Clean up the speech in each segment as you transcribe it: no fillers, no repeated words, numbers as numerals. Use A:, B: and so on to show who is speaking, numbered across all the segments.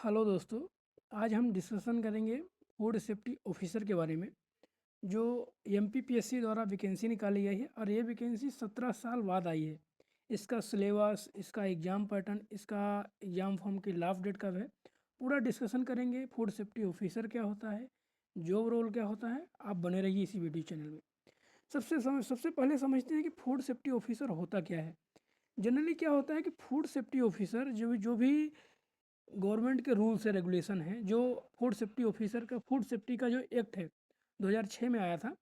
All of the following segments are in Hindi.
A: हेलो दोस्तों, आज हम डिस्कशन करेंगे फूड सेफ्टी ऑफिसर के बारे में जो एमपीपीएससी द्वारा वैकेंसी निकाली गई है और ये वैकेंसी 17 साल बाद आई है। इसका सिलेबस, इसका एग्ज़ाम पैटर्न, इसका एग्ज़ाम फॉर्म की लास्ट डेट कब है, पूरा डिस्कशन करेंगे। फूड सेफ्टी ऑफिसर क्या होता है, जॉब रोल क्या होता है, आप बने रहिए इसी वीडियो चैनल में। सबसे पहले समझते हैं कि फूड सेफ्टी ऑफिसर होता क्या है। जनरली क्या होता है कि फूड सेफ्टी ऑफिसर जो भी गवर्नमेंट के रूल्स है, रेगुलेशन है, जो फूड सेफ्टी ऑफिसर का फूड सेफ्टी का जो एक्ट है 2006 में आया था,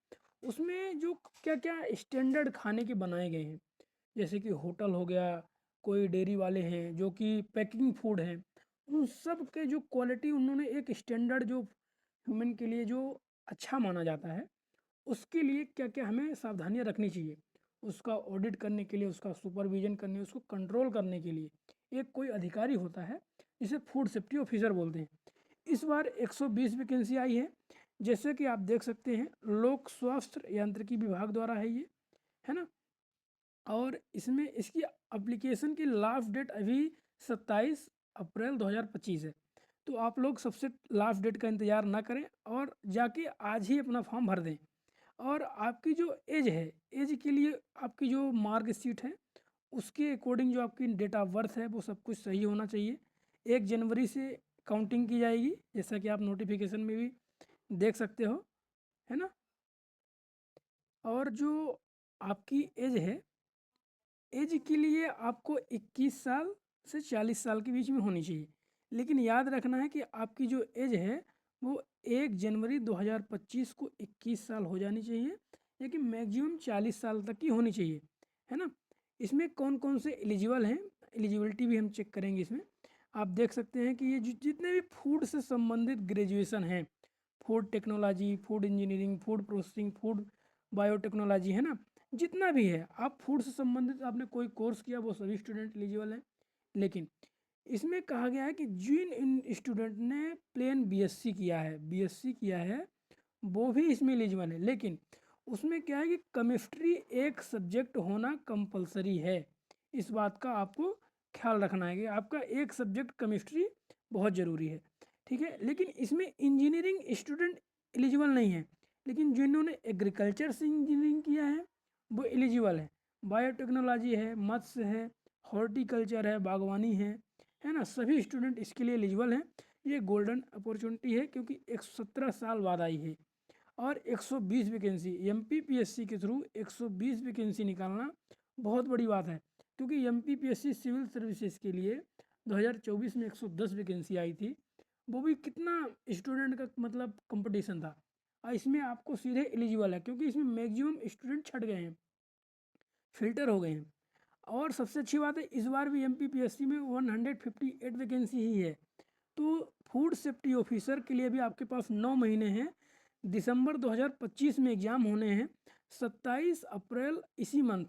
A: उसमें जो क्या क्या स्टैंडर्ड खाने के बनाए गए हैं, जैसे कि होटल हो गया, कोई डेयरी वाले हैं जो कि पैकिंग फूड है, उन सब के जो क्वालिटी उन्होंने एक स्टैंडर्ड जो ह्यूमन के लिए जो अच्छा माना जाता है, उसके लिए क्या क्या हमें सावधानियां रखनी चाहिए, उसका ऑडिट करने के लिए, उसका सुपरविजन करने, उसको कंट्रोल करने के लिए एक कोई अधिकारी होता है जिसे फूड सेफ्टी ऑफिसर बोलते हैं। इस बार 120 वैकेंसी आई है, जैसे कि आप देख सकते हैं, लोक स्वास्थ्य यांत्रिकी विभाग द्वारा है ये, है ना। और इसमें इसकी एप्लीकेशन की लास्ट डेट अभी 27 अप्रैल 2025 है। तो आप लोग सबसे लास्ट डेट का इंतज़ार ना करें और जाके आज ही अपना फॉर्म भर दें। और आपकी जो एज है, एज के लिए आपकी जो मार्कशीट है उसके अकॉर्डिंग जो आपकी डेट ऑफ बर्थ है वो सब कुछ सही होना चाहिए। 1 जनवरी से काउंटिंग की जाएगी, जैसा कि आप नोटिफिकेशन में भी देख सकते हो, है ना। और जो आपकी एज है, एज के लिए आपको 21 साल से 40 साल के बीच में होनी चाहिए। लेकिन याद रखना है कि आपकी जो एज है वो 1 जनवरी 2025 को 21 साल हो जानी चाहिए, लेकिन मैक्सिमम 40 साल तक की होनी चाहिए, है ना। इसमें कौन कौन से एलिजिबल हैं, एलिजिबिलिटी भी हम चेक करेंगे इसमें। आप देख सकते हैं कि ये जितने भी फूड से संबंधित ग्रेजुएशन हैं, food technology, food engineering, food processing, food biotechnology, है ना, जितना भी है, आप फूड से संबंधित आपने कोई कोर्स किया वो सभी स्टूडेंट एलिजिबल हैं। लेकिन इसमें कहा गया है कि जिन इन स्टूडेंट ने प्लेन बीएससी किया है, वो भी इसमें एलिजिबल है। लेकिन उसमें क्या है कि केमिस्ट्री एक सब्जेक्ट होना कंपलसरी है। इस बात का आपको ख्याल रखना है कि आपका एक सब्जेक्ट केमिस्ट्री बहुत ज़रूरी है, ठीक है। लेकिन इसमें इंजीनियरिंग स्टूडेंट एलिजिबल नहीं है, लेकिन जिन्होंने एग्रीकल्चर से इंजीनियरिंग किया है वो एलिजिबल है। बायोटेक्नोलॉजी है, मत्स्य है, हॉर्टिकल्चर है, बागवानी है ना, सभी स्टूडेंट इसके लिए एलिजिबल हैं। ये गोल्डन अपॉर्चुनिटी है क्योंकि 117 साल बाद आई है। और 120 वैकेंसी एमपीपीएससी के थ्रू 120 वैकेंसी निकालना बहुत बड़ी बात है, क्योंकि एमपीपीएससी सिविल सर्विसेज के लिए 2024 में 110 वैकेंसी आई थी। वो भी कितना स्टूडेंट का मतलब कंपटीशन था। और इसमें आपको सीधे एलिजिबल है क्योंकि इसमें मैक्सिमम स्टूडेंट छट गए हैं, फिल्टर हो गए हैं। और सबसे अच्छी बात है, इस बार भी एमपीपीएससी में 158 वैकेंसी ही है। तो फूड सेफ्टी ऑफिसर के लिए भी आपके पास 9 महीने हैं। दिसंबर 2025 में एग्ज़ाम होने हैं। 27 अप्रैल इसी मंथ,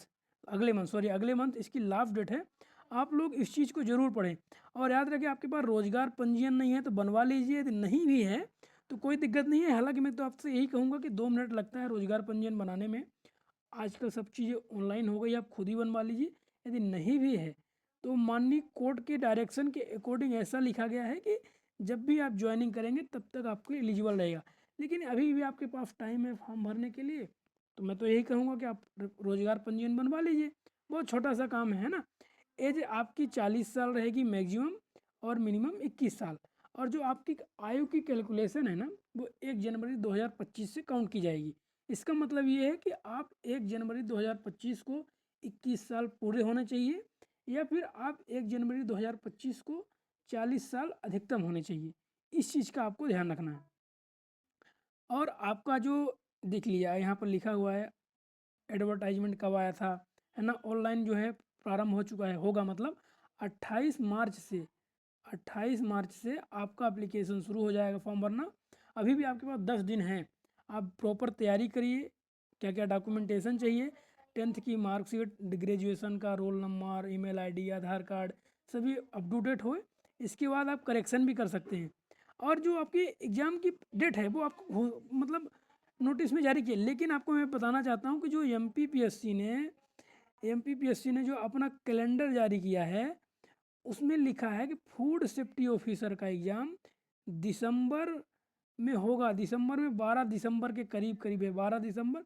A: अगले मंथ इसकी लास्ट डेट है। आप लोग इस चीज़ को ज़रूर पढ़ें। और याद रखें, आपके पास रोजगार पंजीयन नहीं है तो बनवा लीजिए, यदि नहीं भी है तो कोई दिक्कत नहीं है। हालांकि मैं तो आपसे यही कहूँगा कि 2 मिनट लगता है रोजगार पंजीयन बनाने में। आजकल सब चीज़ें ऑनलाइन हो गई, आप खुद ही बनवा लीजिए। यदि नहीं भी है तो माननीय कोर्ट के डायरेक्शन के अकॉर्डिंग ऐसा लिखा गया है कि जब भी आप ज्वाइनिंग करेंगे तब तक आपको एलिजिबल रहेगा। लेकिन अभी भी आपके पास टाइम है फॉर्म भरने के लिए, तो मैं तो यही कहूँगा कि आप रोजगार पंजीयन बनवा लीजिए। बहुत छोटा सा काम है ना। एज आपकी 40 साल रहेगी मैक्सिमम, और मिनिमम 21 साल। और जो आपकी आयु की कैलकुलेशन है ना, वो 1 जनवरी 2025 से काउंट की जाएगी। इसका मतलब ये है कि आप 1 जनवरी 2025 को 21 साल पूरे होने चाहिए, या फिर आप 1 जनवरी 2025 को 40 साल अधिकतम होने चाहिए। इस चीज़ का आपको ध्यान रखना है। और आपका जो देख लिया यहाँ पर लिखा हुआ है, एडवर्टाइजमेंट कब आया था, है ना, ऑनलाइन जो है प्रारंभ हो चुका है, होगा मतलब 28 मार्च से 28 मार्च से आपका एप्लीकेशन शुरू हो जाएगा फॉर्म भरना। अभी भी आपके पास 10 दिन हैं, आप प्रॉपर तैयारी करिए। क्या क्या डॉक्यूमेंटेशन चाहिए, 10th की मार्कशीट, ग्रेजुएशन का रोल नंबर, ईमेल आईडी, आधार कार्ड, सभी अप टू डेट हो। इसके बाद आप करेक्शन भी कर सकते हैं। और जो आपकी एग्ज़ाम की डेट है वो आपको मतलब नोटिस में जारी किया। लेकिन आपको मैं बताना चाहता हूँ कि जो एमपीपीएससी ने जो अपना कैलेंडर जारी किया है उसमें लिखा है कि फूड सेफ्टी ऑफिसर का एग्ज़ाम दिसंबर में होगा, दिसंबर में 12 दिसंबर के करीब करीब है, 12 दिसंबर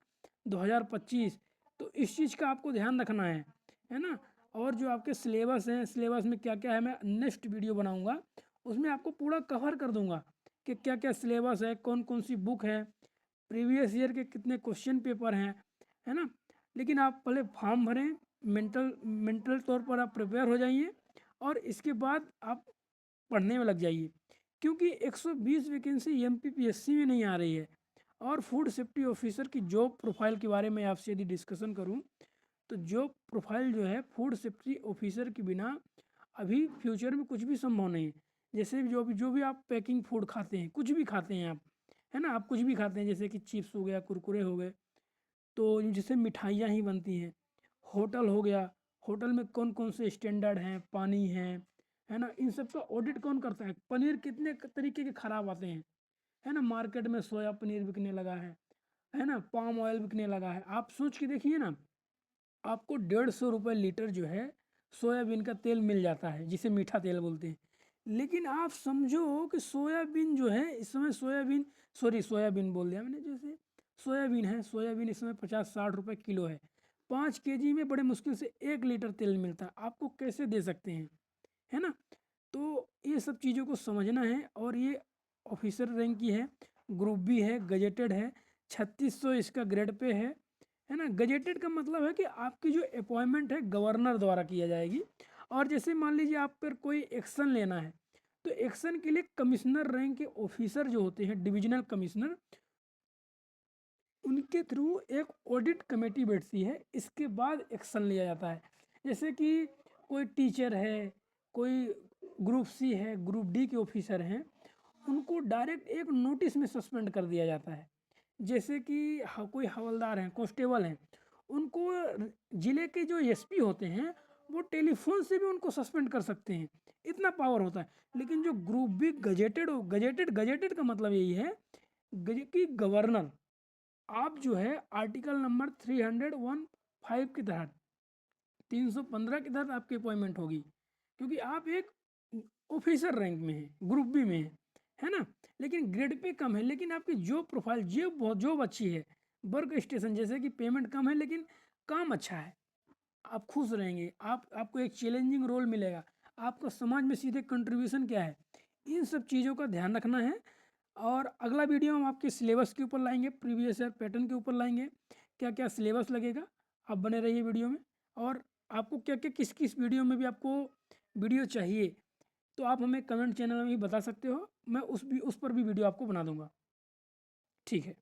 A: 2025। तो इस चीज़ का आपको ध्यान रखना है ना। और जो आपके सिलेबस हैं, सिलेबस में क्या क्या है, मैं नेक्स्ट वीडियो बनाऊंगा, उसमें आपको पूरा कवर कर दूंगा कि क्या क्या सिलेबस है, कौन कौन सी बुक है, प्रीवियस ईयर के कितने क्वेश्चन पेपर हैं, है ना। लेकिन आप पहले फॉर्म भरें, मेंटल तौर पर आप प्रिपेयर हो जाइए और इसके बाद आप पढ़ने में लग जाइए, क्योंकि 120 वैकेंसी एमपीपीएससी में नहीं आ रही है। और फूड सेफ्टी ऑफिसर की जॉब प्रोफाइल के बारे में आपसे यदि डिस्कशन करूं, तो जॉब प्रोफाइल जो है फूड सेफ्टी ऑफिसर के बिना अभी फ्यूचर में कुछ भी संभव नहीं है। जैसे जो भी आप पैकिंग फूड खाते हैं, कुछ भी खाते हैं आप, है ना, आप कुछ भी खाते हैं, जैसे कि चिप्स हो गया, कुरकुरे हो गए, तो जिससे मिठाइयाँ ही बनती हैं। होटल हो गया, होटल में कौन कौन से स्टैंडर्ड हैं, पानी है ना, इन सब का ऑडिट कौन करता है। पनीर कितने तरीके के ख़राब आते हैं, है ना, मार्केट में सोया पनीर बिकने लगा है ना, पाम ऑयल बिकने लगा है। आप सोच के देखिए ना, आपको 150 रुपये लीटर जो है सोयाबीन का तेल मिल जाता है, जिसे मीठा तेल बोलते हैं। लेकिन आप समझो कि सोयाबीन जो है इस समय, सोयाबीन बोल दिया मैंने, जैसे सोयाबीन है, सोयाबीन इस समय 50-60 रुपये किलो है। 5 केजी में बड़े मुश्किल से 1 लीटर तेल मिलता है, आपको कैसे दे सकते हैं, है ना। तो ये सब चीज़ों को समझना है। और ये ऑफिसर रैंक की है, ग्रुप बी है, गजेटेड है, 3600 इसका ग्रेड पे है ना। गजेटेड का मतलब है कि आपकी जो अपॉइंटमेंट है गवर्नर द्वारा किया जाएगी। और जैसे मान लीजिए आप पर कोई एक्शन लेना है, तो एक्शन के लिए कमिश्नर रैंक के ऑफिसर जो होते हैं, डिविजनल कमिश्नर, उनके थ्रू एक ऑडिट कमेटी बैठती है, इसके बाद एक्शन लिया जाता है। जैसे कि कोई टीचर है, कोई ग्रुप सी है, ग्रुप डी के ऑफिसर हैं, उनको डायरेक्ट एक नोटिस में सस्पेंड कर दिया जाता है। जैसे कि कोई हवलदार हैं, कांस्टेबल हैं, उनको जिले के जो एसपी होते हैं वो टेलीफोन से भी उनको सस्पेंड कर सकते हैं, इतना पावर होता है। लेकिन जो ग्रुप बी गजेटेड का मतलब यही है कि गवर्नर, आप जो है आर्टिकल नंबर 315 के तहत, 315 के तहत आपकी अपॉइंटमेंट होगी, क्योंकि आप एक ऑफिसर रैंक में हैं, ग्रुप बी में है ना। लेकिन ग्रेड पे कम है, लेकिन आपकी जॉब प्रोफाइल जॉब अच्छी है, वर्क स्टेशन जैसे कि पेमेंट कम है लेकिन काम अच्छा है, आप खुश रहेंगे, आपको एक चैलेंजिंग रोल मिलेगा, आपका समाज में सीधे कंट्रीब्यूशन क्या है, इन सब चीज़ों का ध्यान रखना है। और अगला वीडियो हम आपके सिलेबस के ऊपर लाएंगे, प्रीवियस ईयर पैटर्न के ऊपर लाएंगे, क्या क्या सिलेबस लगेगा। आप बने रहिए वीडियो में। और आपको क्या क्या किस किस वीडियो में भी आपको वीडियो चाहिए, तो आप हमें कमेंट चैनल में भी बता सकते हो, मैं उस पर भी वीडियो आपको बना दूंगा। ठीक है।